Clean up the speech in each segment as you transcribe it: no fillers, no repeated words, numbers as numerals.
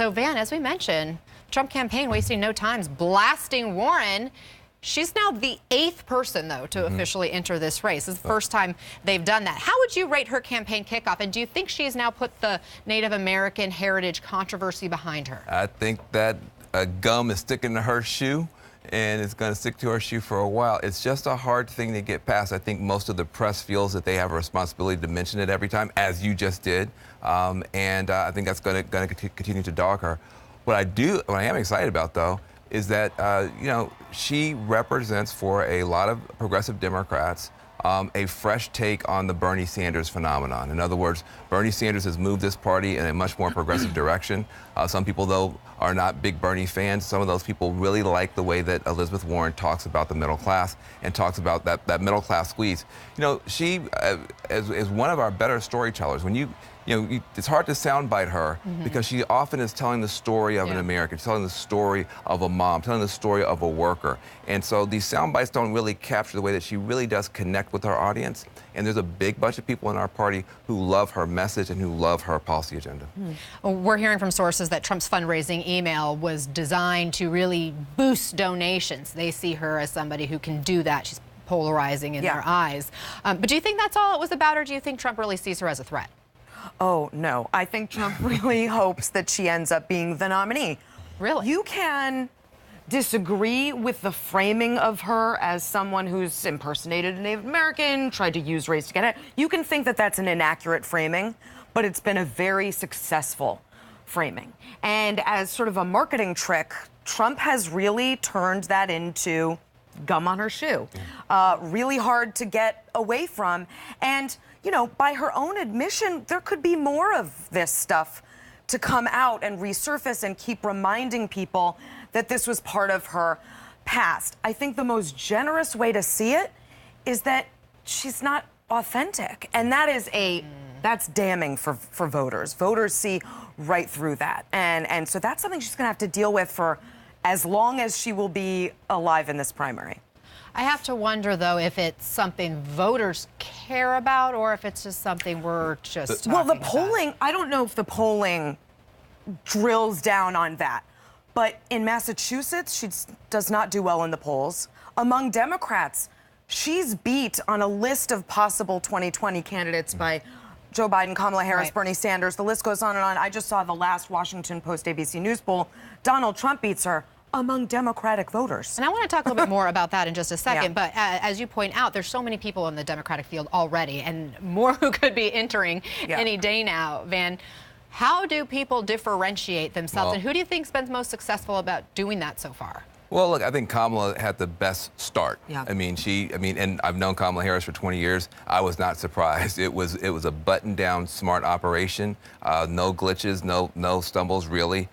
So, Van, as we mentioned, Trump campaign wasting no time blasting Warren. She's now the 8th person, though, to officially enter this race. It's the first time they've done that. How would you rate her campaign kickoff? And do you think she's now put the Native American heritage controversy behind her? I think that gum is sticking to her shoe, and it's going to stick to her shoe for a while. It's just a hard thing to get past. I think most of the press feels that they have a responsibility to mention it every time, as you just did. I think that's going to continue to dog her. What I am excited about, though, is that, she represents for a lot of progressive Democrats a fresh take on the Bernie Sanders phenomenon. In other words, Bernie Sanders has moved this party in a much more progressive direction. Some people, though, are not big Bernie fans. Some of those people really like the way that Elizabeth Warren talks about the middle class and talks about that middle class squeeze. She is one of our better storytellers. When it's hard to soundbite her because she often is telling the story of an American, telling the story of a mom, telling the story of a worker. And so these soundbites don't really capture the way that she really does connect with our audience. And there's a big bunch of people in our party who love her message and who love her policy agenda. We're hearing from sources that Trump's fundraising email was designed to really boost donations. They see her as somebody who can do that. She's polarizing in their eyes. But do you think that's all it was about, or do you think Trump really sees her as a threat? Oh, no. I think Trump really hopes that she ends up being the nominee. Really? You can disagree with the framing of her as someone who's impersonated a Native American, tried to use race to get it. You can think that that's an inaccurate framing, but it's been a very successful framing. And as sort of a marketing trick, Trump has really turned that into gum on her shoe. Really hard to get away from. And by her own admission, there could be more of this stuff to come out and resurface and keep reminding people that this was part of her past. I think the most generous way to see it is that she's not authentic. And that's damning for voters. Voters see right through that. And so that's something she's going to have to deal with for as long as she will be alive in this primary. I have to wonder, though, if it's something voters care about or if it's just something we're just talking about. Well, the polling, about. I don't know if the polling drills down on that. But in Massachusetts, she does not do well in the polls. Among Democrats, she's beat on a list of possible 2020 candidates by Joe Biden, Kamala Harris, Bernie Sanders. The list goes on and on. I just saw the last Washington Post ABC News poll. Donald Trump beats her among Democratic voters. And I want to talk a little bit more about that in just a second. But as you point out, there's so many people in the Democratic field already and more who could be entering any day now. Van, how do people differentiate themselves? And who do you think's been most successful about doing that so far? Well, look, I think Kamala had the best start. Yeah. And I've known Kamala Harris for 20 years. I was not surprised. It was a button-down, smart operation. No glitches, no stumbles, really.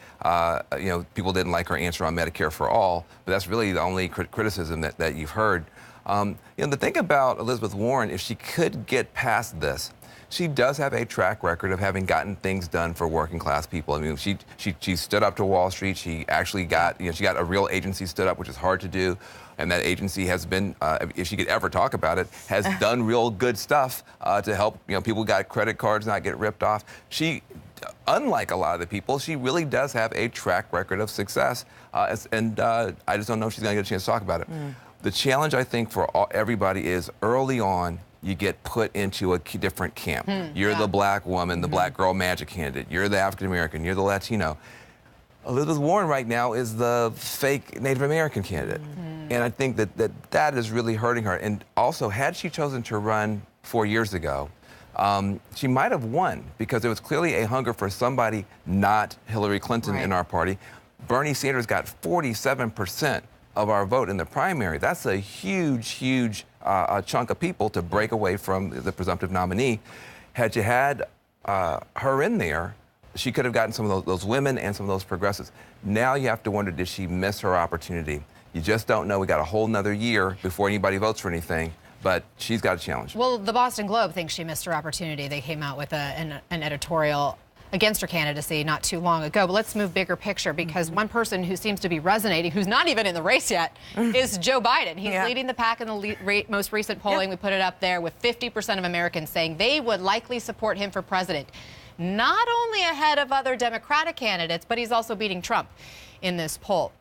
People didn't like her answer on Medicare for all, but that's really the only criticism that you've heard. The thing about Elizabeth Warren, if she could get past this, she does have a track record of having gotten things done for working class people. I mean, she stood up to Wall Street. She actually got, she got a real agency stood up, which is hard to do. And that agency has been, if she could ever talk about it, has done real good stuff to help, people who got credit cards not get ripped off. She, unlike a lot of the people, she really does have a track record of success. I just don't know if she's going to get a chance to talk about it. The challenge, I think, for everybody is early on, you get put into a different camp. You're the black woman, the black girl magic candidate. You're the African American. You're the Latino. Elizabeth Warren right now is the fake Native American candidate. And I think that is really hurting her. And also, had she chosen to run 4 years ago, she might have won because there was clearly a hunger for somebody not Hillary Clinton in our party. Bernie Sanders got 47% of our vote in the primary. That's a huge, huge chunk of people to break away from the presumptive nominee. Had you had her in there, she could have gotten some of those women and some of those progressives. Now you have to wonder, did she miss her opportunity? You just don't know. We got a whole nother year before anybody votes for anything, but she's got a challenge. Well, the Boston Globe thinks she missed her opportunity. They came out with an editorial against her candidacy not too long ago. But let's move bigger picture, because one person who seems to be resonating, who's not even in the race yet, is Joe Biden. He's leading the pack in the most recent polling. We put it up there with 50% of Americans saying they would likely support him for president. not only ahead of other Democratic candidates, but he's also beating Trump in this poll.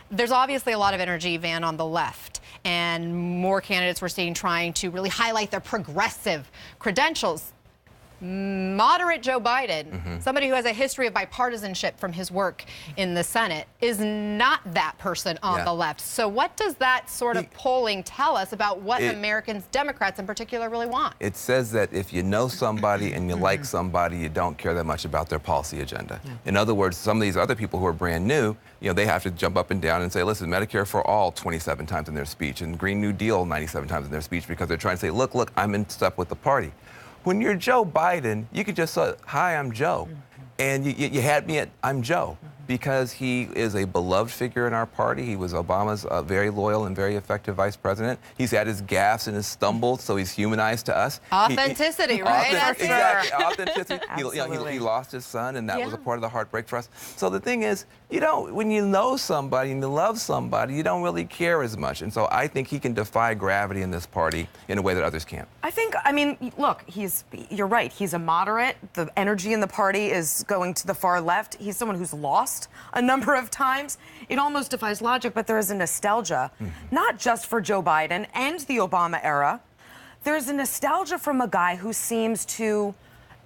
There's obviously a lot of energy, Van, on the left, and more candidates we're seeing trying to really highlight their progressive credentials. Moderate Joe Biden, somebody who has a history of bipartisanship from his work in the Senate, is not that person on the left. So what does that sort of polling tell us about what Americans, Democrats in particular, really want? It says that if you know somebody and you like somebody, you don't care that much about their policy agenda. In other words, some of these other people who are brand new, you know, they have to jump up and down and say, listen, Medicare for all 27 times in their speech and Green New Deal 97 times in their speech, because they're trying to say, look, I'm in step with the party. When you're Joe Biden, you could just say, hi, I'm Joe. And you had me at I'm Joe, because he is a beloved figure in our party. He was Obama's very loyal and very effective vice president. He's had his gaffes and his stumbles, so he's humanized to us. Authenticity, right? Exactly, authenticity. He lost his son, and that was a part of the heartbreak for us. So the thing is, you don't, when you know somebody and you love somebody, you don't really care as much. And so I think he can defy gravity in this party in a way that others can't. I mean, look, you're right. He's a moderate. The energy in the party is going to the far left. He's someone who's lost a number of times. It almost defies logic, but there is a nostalgia, not just for Joe Biden and the Obama era. There's a nostalgia from a guy who seems to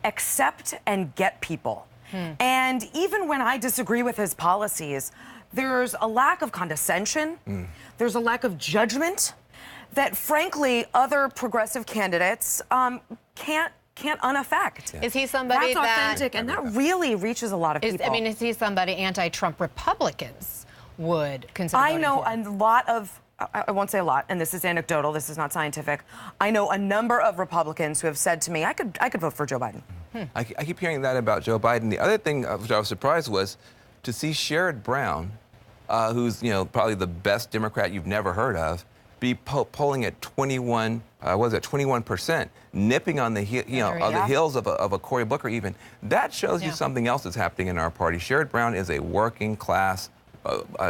accept and get people. And even when I disagree with his policies, there's a lack of condescension. There's a lack of judgment that, frankly, other progressive candidates can't unaffect. Is he somebody that's authentic, and that really reaches a lot of people. I mean, is he somebody anti-Trump Republicans would consider? I know a lot of, I won't say a lot, and this is anecdotal, this is not scientific. I know a number of Republicans who have said to me, I could vote for Joe Biden. I keep hearing that about Joe Biden. The other thing which I was surprised was to see Sherrod Brown, who's probably the best Democrat you've never heard of, be polling at 21%, nipping on the the heels of a Cory Booker even. That shows you something else that's happening in our party. Sherrod Brown is a working class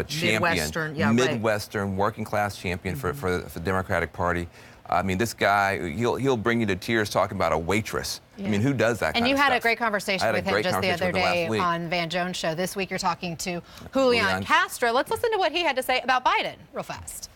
champion, Midwestern working class champion for the Democratic Party. I mean, this guy, he'll bring you to tears talking about a waitress. I mean, who does that kind of stuff? And you had a great conversation with him just the other day on Van Jones' show. This week you're talking to Julian Castro. Let's listen to what he had to say about Biden real fast.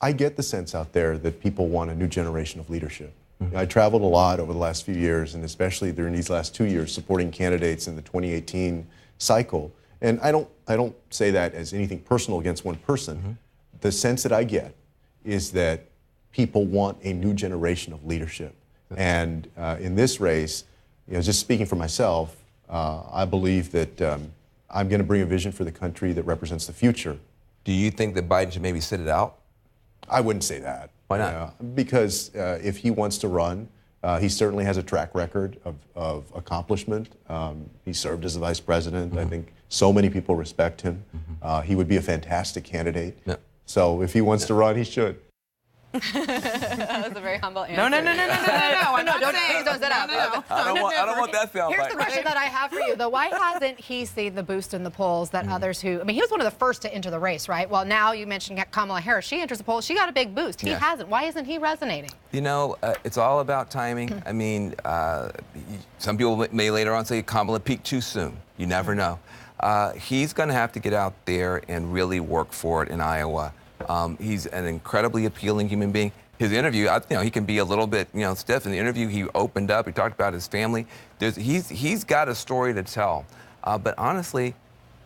I get the sense out there that people want a new generation of leadership. I traveled a lot over the last few years, and especially during these last 2 years, supporting candidates in the 2018 cycle. And I don't say that as anything personal against one person. The sense that I get is that people want a new generation of leadership. And in this race, just speaking for myself, I believe that I'm going to bring a vision for the country that represents the future. Do you think that Biden should maybe sit it out? I wouldn't say that. Why not? Because if he wants to run, he certainly has a track record of accomplishment. He served as the vice president. I think so many people respect him. He would be a fantastic candidate. So if he wants to run, he should. That was a very humble answer. No. I'm not saying. Please don't sit up. I don't want that sound. Here's the question that I have for you, though. Why hasn't he seen the boost in the polls that others who, I mean, he was one of the first to enter the race, right? Well, now you mentioned Kamala Harris. She enters the polls. She got a big boost. He hasn't. Why isn't he resonating? It's all about timing. I mean, some people may later on say Kamala peaked too soon. You never know. He's going to have to get out there and really work for it in Iowa. He's an incredibly appealing human being. His interview, he can be a little bit, stiff. In the interview, he opened up. He talked about his family. He's got a story to tell. But honestly,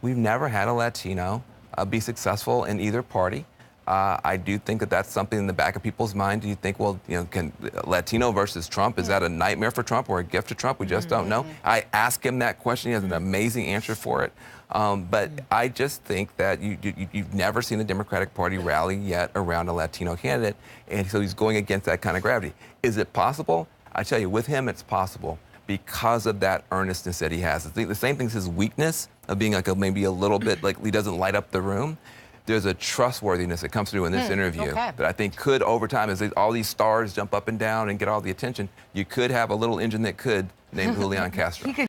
we've never had a Latino be successful in either party. I do think that that's something in the back of people's mind. Do you think, well, can Latino versus Trump, is that a nightmare for Trump or a gift to Trump? We just don't know. I ask him that question. He has an amazing answer for it. But I just think that you've never seen the Democratic Party rally yet around a Latino candidate, and so he's going against that kind of gravity. Is it possible? I tell you, with him, it's possible because of that earnestness that he has. The same thing's his weakness of being maybe a little bit like he doesn't light up the room. There's a trustworthiness that comes through in this interview that I think could, over time, as all these stars jump up and down and get all the attention, you could have a little engine that could named Julian Castro.